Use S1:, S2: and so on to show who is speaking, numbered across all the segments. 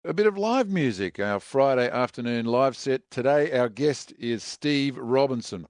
S1: a bit of live music, our Friday afternoon live set. Today, our guest is Steve Robinson.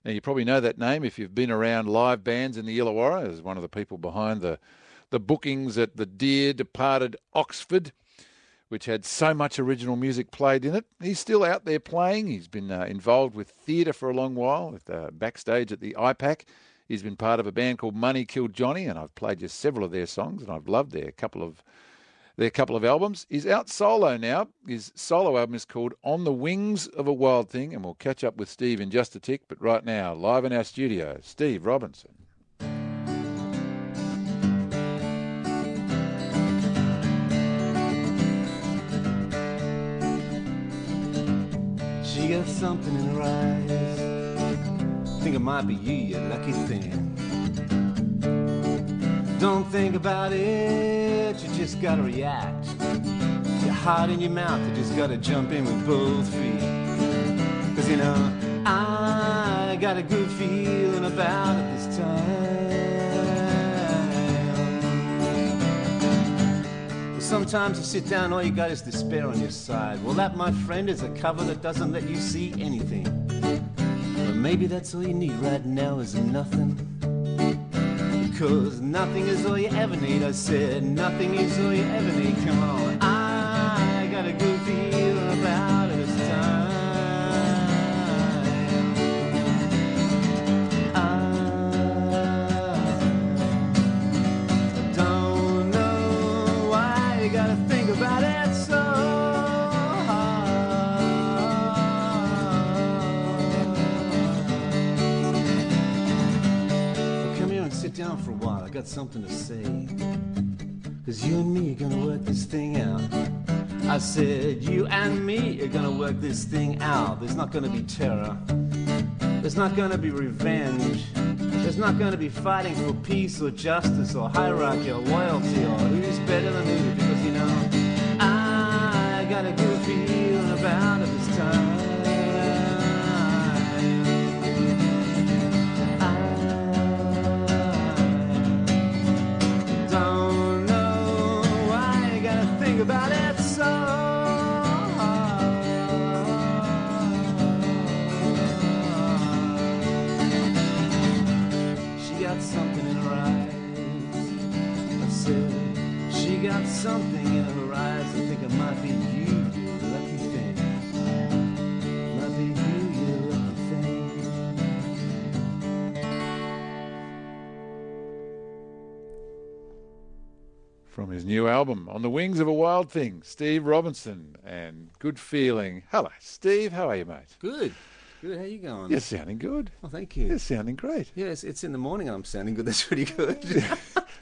S1: Now, you probably know that name if you've been around live bands in the Illawarra, as one of the people behind the bookings at the dear departed Oxford, which had so much original music played in it. He's still out there playing. He's been involved with theatre for a long while, with backstage at the IPAC. He's been part of a band called Money Killed Johnny, and I've played just several of their songs, and I've loved their couple of albums. He's out solo now. His solo album is called On the Wings of a Wild Thing, and we'll catch up with Steve in just a tick. But right now, live in our studio, Steve Robinson.
S2: She got something in her eyes. Think it might be you lucky thing. Don't think about it, you just gotta react. Your heart in your mouth, you just gotta jump in with both feet. 'Cause you know, I got a good feeling about it this time. Well, sometimes you sit down, all you got is despair on your side. Well, that, my friend, is a cover that doesn't let you see anything. But maybe that's all you need right now is nothing. 'Cause nothing is all you ever need. I said nothing is all you ever need. Come on, I got a good feeling about it this time. I don't know why you gotta think about it so sit down for a while, I got something to say. 'Cause you and me are gonna work this thing out. I said you and me are gonna work this thing out. There's not gonna be terror. There's not gonna be revenge. There's not gonna be fighting for peace or justice or hierarchy or loyalty or who's better than who. Because you know, I got a good feeling about it this time. About it so she got something in her eyes. I said she got something in her eyes. I think it might be you lucky thing. Might be you lucky thing.
S1: From his new album, On the Wings of a Wild Thing, Steve Robinson and Good Feeling. Hello, Steve. How are you, mate?
S2: Good. Good. How you going?
S1: You're sounding good.
S2: Oh, thank you.
S1: You're sounding great.
S2: Yes, it's in the morning and I'm sounding good. That's pretty good.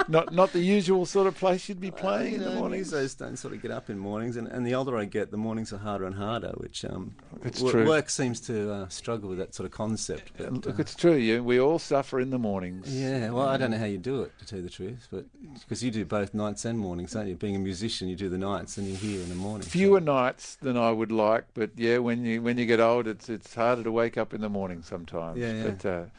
S1: Not the usual sort of place you'd be playing in the mornings.
S2: These don't sort of get up in mornings, and the older I get, the mornings are harder and harder, which
S1: it's true.
S2: Work seems to struggle with that sort of concept. But,
S1: look, it's true. We all suffer in the mornings.
S2: Yeah, well, I don't know how you do it, to tell you the truth, but because you do both nights and mornings, don't you? Being a musician, you do the nights and you're here in the morning.
S1: Fewer nights than I would like, but yeah, when you get old, it's harder to wake up in the morning sometimes.
S2: Yeah.
S1: But,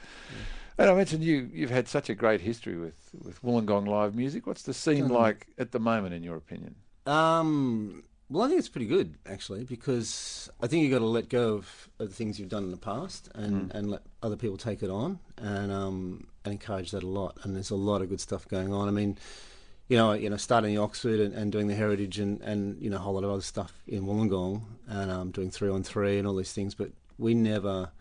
S1: and I mentioned you've had such a great history with Wollongong live music. What's the scene like at the moment, in your opinion?
S2: Well, I think it's pretty good, actually, because I think you've got to let go of the things you've done in the past and let other people take it on and encourage that a lot. And there's a lot of good stuff going on. I mean, you know, starting the Oxford and doing the Heritage and you know, a whole lot of other stuff in Wollongong and doing 3-on-3 and all these things, but we never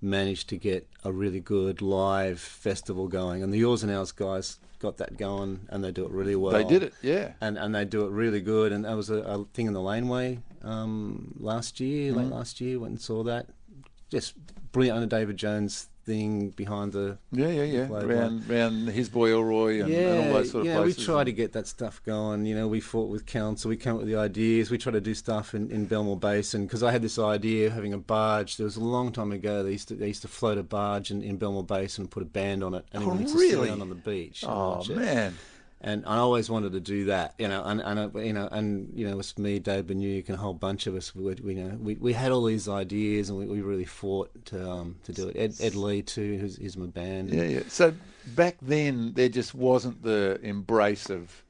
S2: managed to get a really good live festival going. And the Yours and Ours guys got that going, and they do it really well.
S1: They did it, yeah.
S2: And they do it really good. And that was a thing in the Laneway last year, late last year, went and saw that. Just brilliant under David Jones thing behind the
S1: around his boy Elroy and all those sort of places.
S2: We try to get that stuff going. You know, we fought with council, we came up with the ideas, we try to do stuff in Belmore Basin, because I had this idea of having a barge. There was a long time ago they used to float a barge in Belmore Basin and put a band on it, and everyone used to sit around on the beach.
S1: Oh man.
S2: And I always wanted to do that, you know, and it was me, Dave Benuke, and a whole bunch of us. We had all these ideas, and we really fought to do it. Ed Lee too, who's my band.
S1: Yeah. So back then, there just wasn't the embrace of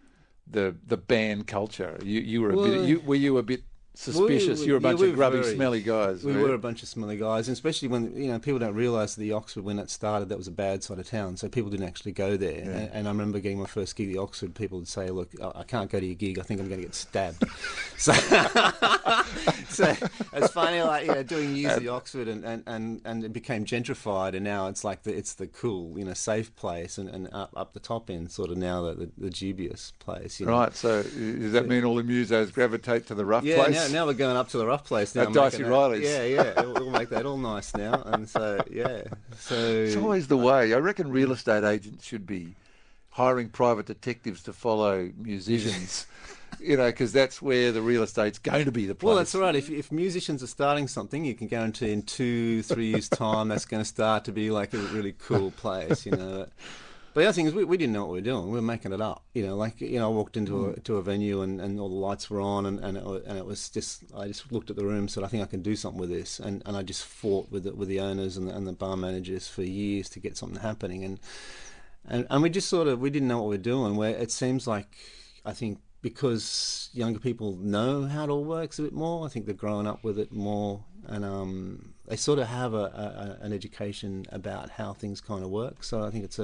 S1: the band culture? You were were you a bit suspicious? You're a bunch
S2: we
S1: of grubby,
S2: very,
S1: smelly guys.
S2: We were a bunch of smelly guys, and especially when people don't realise that the Oxford, when it started, that was a bad side of town, so people didn't actually go there.
S1: Yeah.
S2: And I remember getting my first gig at the Oxford. People would say, "Look, I can't go to your gig. I think I'm going to get stabbed." so, so it's funny, like doing years at the Oxford, and it became gentrified, and now it's like it's the cool, safe place, and up the top end, sort of now the dubious place.
S1: Right. So does that mean all the musos gravitate to the rough
S2: yeah,
S1: place?
S2: Now we're going up to the rough place now.
S1: At Dicey Riley's.
S2: Yeah. We'll make that all nice now. And so, So
S1: it's always the way. I reckon real estate agents should be hiring private detectives to follow musicians, because that's where the real estate's going to be the place.
S2: Well, that's right. If musicians are starting something, you can guarantee in 2-3 years' time that's going to start to be like a really cool place, But the other thing is we didn't know what we were doing. We were making it up. I walked into a venue and all the lights were on and it was just, I just looked at the room and said, I think I can do something with this. And I just fought with the owners and the bar managers for years to get something happening. And we just we didn't know what we were doing. Where it seems like, I think, because younger people know how it all works a bit more, I think they're growing up with it more. And they sort of have an education about how things kind of work. So I think it's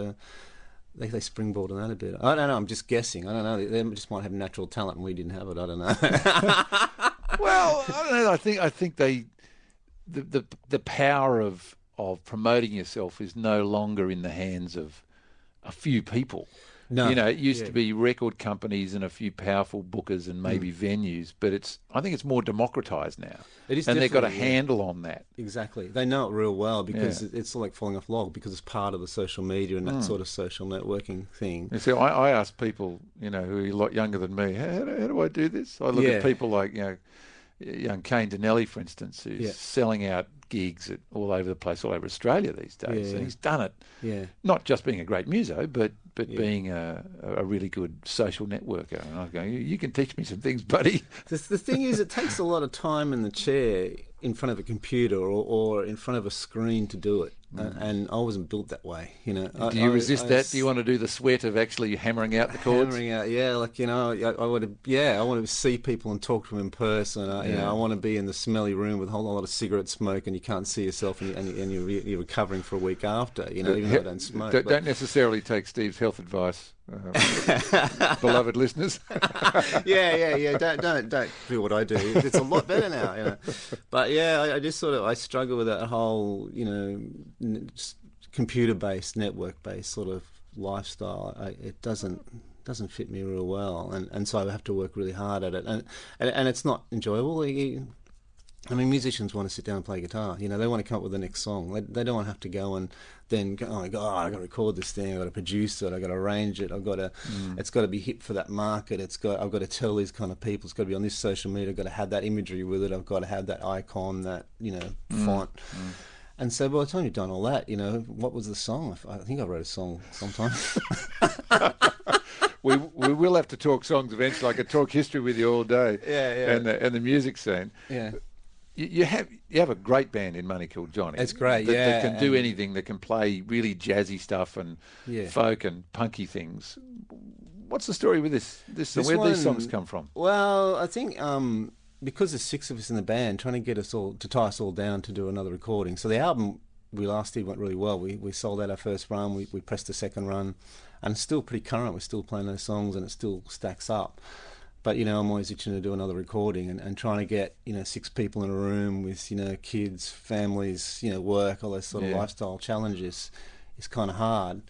S2: they springboard on that a bit. I don't know. I'm just guessing. I don't know. They just might have natural talent, and we didn't have it. I don't know.
S1: Well, I don't know. I think the power of promoting yourself is no longer in the hands of a few people.
S2: No.
S1: It used to be record companies and a few powerful bookers and maybe venues, but I think it's more democratised now.
S2: It is,
S1: and they've got a handle on that.
S2: Exactly. They know it real well because it's like falling off log, because it's part of the social media and that sort of social networking thing.
S1: And so I ask people, who are a lot younger than me, how do I do this? I look at people like, young Kane Donnelly, for instance, who's selling out gigs all over the place, all over Australia these days. And he's done it, not just being a great muso, but being a really good social networker. And I go, you can teach me some things, buddy.
S2: The thing is, it takes a lot of time in the chair in front of a computer or in front of a screen to do it. And I wasn't built that way,
S1: Do you resist that? Do you want to do the sweat of actually hammering out the chords?
S2: Hammering out, I want to see people and talk to them in person. I want to be in the smelly room with a whole lot of cigarette smoke, and you can't see yourself, and you're recovering for a week after. Even though I don't smoke.
S1: Don't necessarily take Steve's health advice, beloved listeners.
S2: Yeah. Don't do what I do. It's a lot better now, But I just I struggle with that whole, computer-based, network-based sort of lifestyle. It doesn't fit me real well, and so I have to work really hard at it, and it's not enjoyable. Musicians want to sit down and play guitar. They want to come up with the next song. They don't want to have to go and then go, oh my God, I got to record this thing. I got to produce it. I got to arrange it. It's got to be hip for that market. I've got to tell these kind of people. It's got to be on this social media. I've got to have that imagery with it. I've got to have that icon, that font. And so by the time you've done all that, what was the song? I think I wrote a song sometime.
S1: We will have to talk songs eventually. I could talk history with you all day.
S2: Yeah.
S1: And the music scene.
S2: Yeah.
S1: You have a great band in Money Called Johnny.
S2: It's great,
S1: that can do anything. That can play really jazzy stuff and folk and punky things. What's the story with this where these songs come from?
S2: Well, I think because there's 6 of us in the band, trying to get us all, to tie us all down to do another recording. So the album we last did went really well. We sold out our first run. We pressed the second run, and it's still pretty current. We're still playing those songs, and it still stacks up. But, I'm always itching to do another recording and trying to get, 6 people in a room with, kids, families, work, all those sort of lifestyle challenges is kind of hard.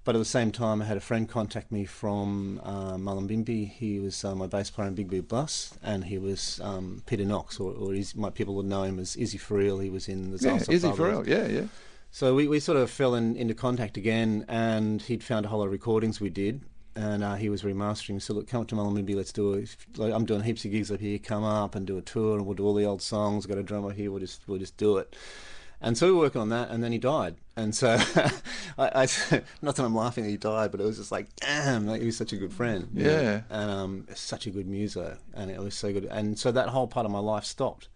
S2: But at the same time, I had a friend contact me from Mullumbimby. He was my bass player in Big Big Bus, and he was Peter Knox, or my people would know him as Izzy Farrell. He was in the Zalsa
S1: Izzy Farrell, yeah.
S2: So we sort of fell into contact again, and he'd found a whole lot of recordings we did. And he was remastering. So look, come up to Mullumbimby, let's do it. I'm doing heaps of gigs up here. Come up and do a tour, and we'll do all the old songs. Got a drummer here. We'll just do it. And so we were working on that, and then he died. And so, I not that I'm laughing that he died, but it was just like, damn, he was such a good friend.
S1: Yeah.
S2: And such a good muso, and it was so good. And so that whole part of my life stopped.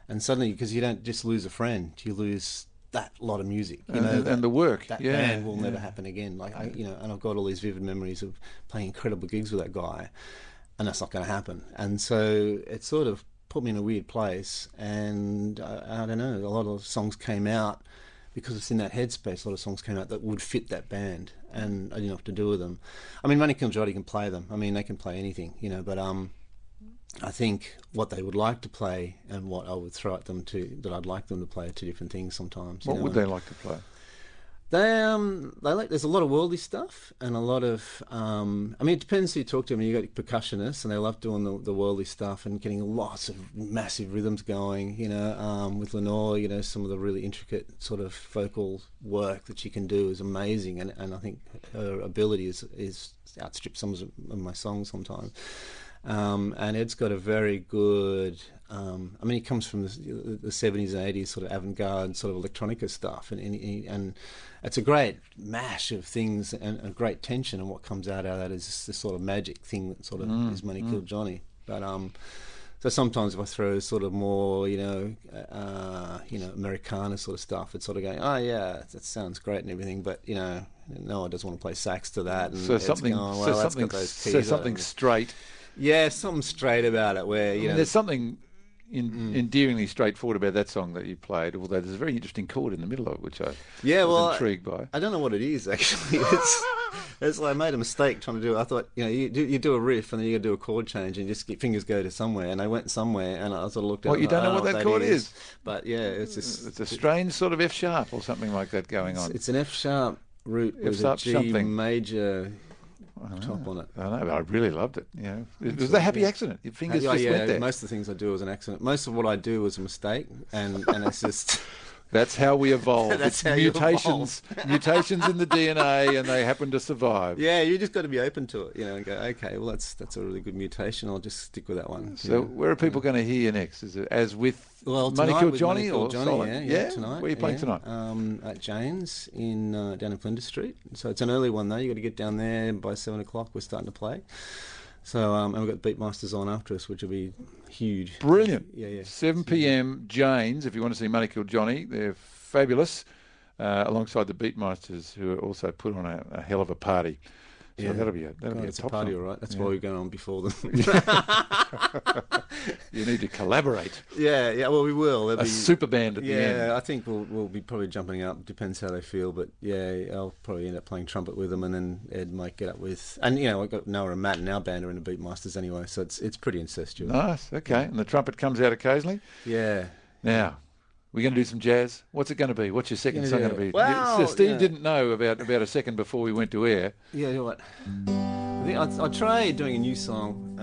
S2: And suddenly, because you don't just lose a friend, you lose that lot of music,
S1: and the work.
S2: That
S1: Yeah,
S2: band will never happen again. Like and I've got all these vivid memories of playing incredible gigs with that guy, and that's not going to happen. And so it sort of put me in a weird place, and I don't know. A lot of songs came out because it's in that headspace. A lot of songs came out that would fit that band, and I didn't know what to do with them. I mean, Money Kill Jody can play them. I mean, they can play anything, but I think what they would like to play and what I would throw at them that I'd like them to play are two different things sometimes.
S1: What would they like to play?
S2: They like. There's a lot of worldly stuff and a lot of. I mean, it depends who you talk to. I mean, you got percussionists and they love doing the worldly stuff and getting lots of massive rhythms going. With Lenore, some of the really intricate sort of vocal work that she can do is amazing, and I think her ability is outstrips some of my songs sometimes. And Ed's got a very good. I mean, he comes from the 70s and 80s sort of avant-garde sort of electronica stuff, and it's a great mash of things and a great tension. And what comes out of that is this sort of magic thing that sort of is Money Killed Johnny. But so sometimes if I throw sort of more, Americana sort of stuff, it's sort of going, oh yeah, that sounds great and everything, but no, I just want to play sax to that. And
S1: so something straight.
S2: Yeah, something straight about it. Where
S1: there's something endearingly straightforward about that song that you played. Although there's a very interesting chord in the middle of it, which I was intrigued by.
S2: I don't know what it is actually. It's like I made a mistake trying to do it. I thought you do a riff and then you got to do a chord change and just get fingers go to somewhere, and they went somewhere, and I sort of looked at.
S1: Well, you don't know what that chord is,
S2: but yeah, it's
S1: a strange sort of F sharp or something like that going on.
S2: It's an F sharp root with a G major top on it.
S1: I know, but I really loved it. It was a happy accident. Your fingers just went there.
S2: Most of the things I do is an accident. Most of what I do is a mistake, and it's just.
S1: That's how we evolve.
S2: That's how
S1: mutations in the DNA, and they happen to survive.
S2: Yeah, you just got to be open to it, and go, okay, well that's a really good mutation. I'll just stick with that one.
S1: So where are people going to hear you next? Is it as with Money Killed Johnny or Johnny?
S2: Yeah, tonight.
S1: Where are you playing tonight?
S2: At Jane's down in Flinders Street. So it's an early one though. You got to get down there by 7 o'clock. We're starting to play. So and we've got Beatmasters on after us, which will be huge.
S1: Brilliant.
S2: Yeah.
S1: 7 p.m. Jane's. If you want to see Money Killed Johnny, they're fabulous. Alongside the Beatmasters, who are also put on a hell of a party. So that'll be a top
S2: party,
S1: song.
S2: all right. That's why we're going on before them.
S1: You need to collaborate.
S2: Yeah. Well, we will.
S1: There'll be super band at the end.
S2: Yeah, I think we'll be probably jumping up. Depends how they feel, but yeah, I'll probably end up playing trumpet with them, and then Ed might get up with. And I've got Noah and Matt in our band are in the Beatmasters anyway, so it's pretty incestuous.
S1: Nice. Okay, and the trumpet comes out occasionally.
S2: Yeah.
S1: Now. We're going to do some jazz. What's it going to be? What's your second song going to be?
S2: Well,
S1: Steve didn't know about a second before we went to air.
S2: Yeah, you know what? I tried doing a new song,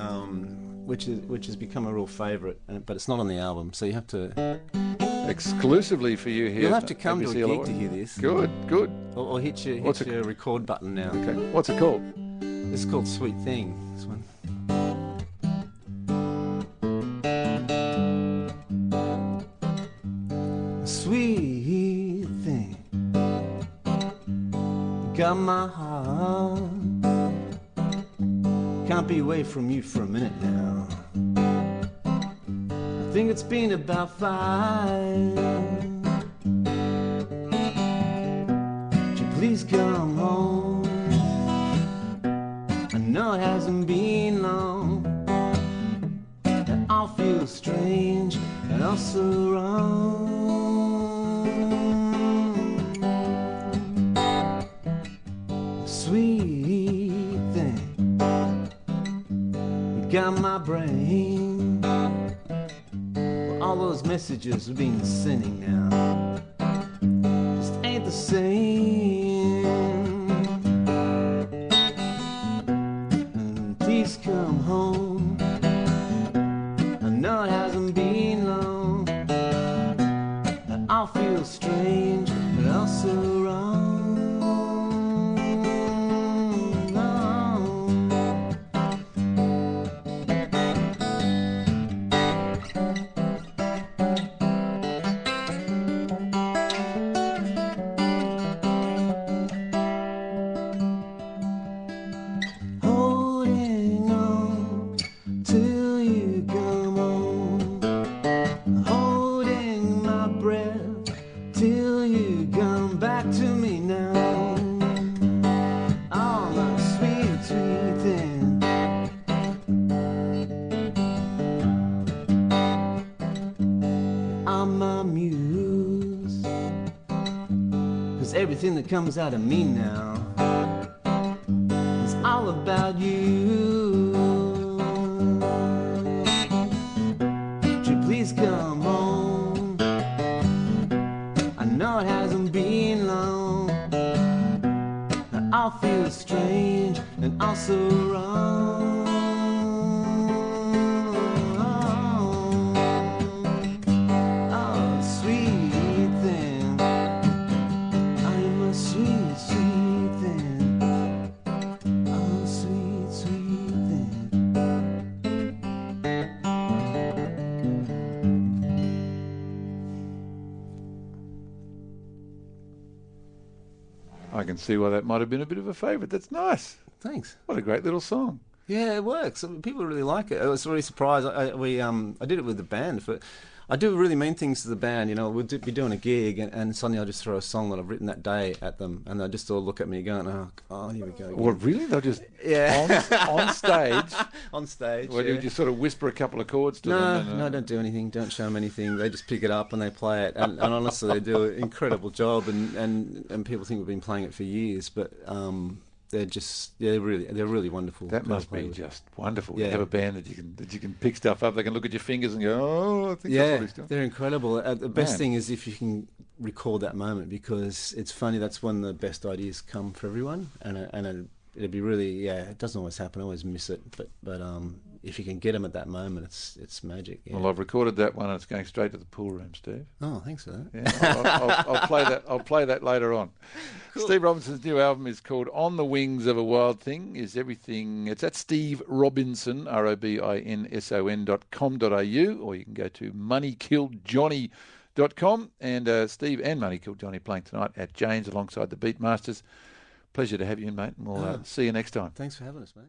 S2: which has become a real favourite, but it's not on the album, so you have to...
S1: Exclusively for you here.
S2: You'll have to come
S1: ABC
S2: to a gig
S1: Illawarra.
S2: to hear this.
S1: Good.
S2: Or hit your record button now.
S1: Okay. What's it called?
S2: It's called Sweet Thing, this one. Sweet thing, got my heart, can't be away from you for a minute now. I think it's been about 5. Would you please come home? I know it hasn't been long, and all feels strange and also wrong. Sweet thing, you got my brain. Well, all those messages we've been sending now just ain't the same. And please come home. I know it hasn't been long. I all feel strange, but also wrong. my muse. 'Cause everything that comes out of me now is all about you. Would you please come home? I know it hasn't been long. I feel strange and also wrong. Oh, sweet thing, I'm a sweet, sweet thing. Oh, sweet, sweet thing.
S1: I can see why that might have been a bit of a favourite. That's nice.
S2: Thanks.
S1: What a great little song.
S2: Yeah, it works. People really like it. I was really surprised. I did it with the band. I do really mean things to the band. You know, we'll be doing a gig, and suddenly I'll just throw a song that I've written that day at them, and they just all look at me going, "Oh, here we go." Again.
S1: Well, really? They'll just
S2: Yeah.
S1: on stage.
S2: On stage.
S1: Well,
S2: yeah.
S1: you just sort of whisper a couple of chords to them.
S2: No, don't do anything. Don't show them anything. They just pick it up and they play it. And honestly, they do an incredible job. And people think we've been playing it for years, but they're really wonderful.
S1: That
S2: to
S1: must
S2: play
S1: be
S2: with.
S1: just wonderful.
S2: Yeah.
S1: To have a band that you can pick stuff up. They can look at your fingers and go, "Oh, I think that's what he's doing."
S2: They're incredible. The best
S1: Man.
S2: thing is if you can record that moment, because it's funny. That's when the best ideas come for everyone, and it'd be really It doesn't always happen. I always miss it, but if you can get them at that moment, it's magic. Yeah.
S1: Well, I've recorded that one, and it's going straight to the pool room, Steve.
S2: Oh, thanks for that.
S1: Yeah, I'll play that. I'll play that later on.
S2: Cool.
S1: Steve Robinson's new album is called "On the Wings of a Wild Thing." Is everything? It's at Steve Robinson, ROBINSON.com.au, or you can go to moneykilledjohnny.com. And Steve and Money Killed Johnny playing tonight at Jane's alongside the Beatmasters. Pleasure to have you in, mate. And we'll see you next time.
S2: Thanks for having us, mate.